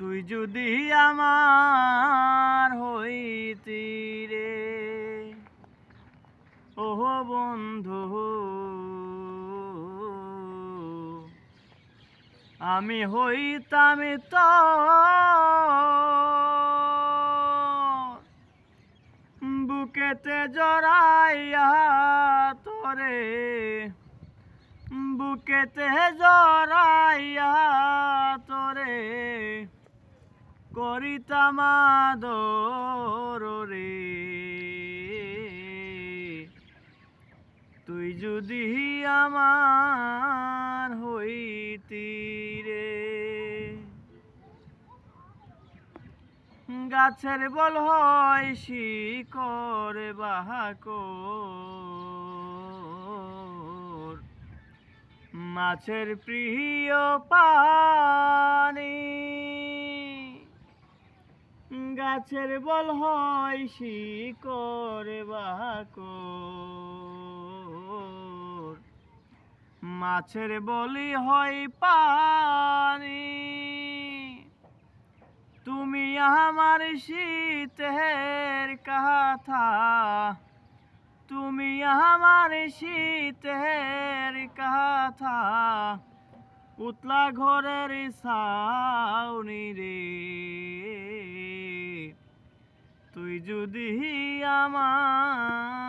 তুই যদি আমার হইতি রে ওহ বন্ধু, আমি হইতাম তো বুকেতে জড়াইয়া তোরে, বুকেতে জড়াইয়া তোরে করিতাম আদর রে। তুই যদি আমার হইতি রে। গাছের বল হয় শিকড় বাহাকর, মাছের প্রিয় পানি। গাছের বল হয় শিকড় বাহাকর, মাছের বলি হয় পানি। তুমি আমার শীতের কথা, তুমি আমার শীতের কথা, উতলা ঘরের ছাউনি রে। তুই যদি আমার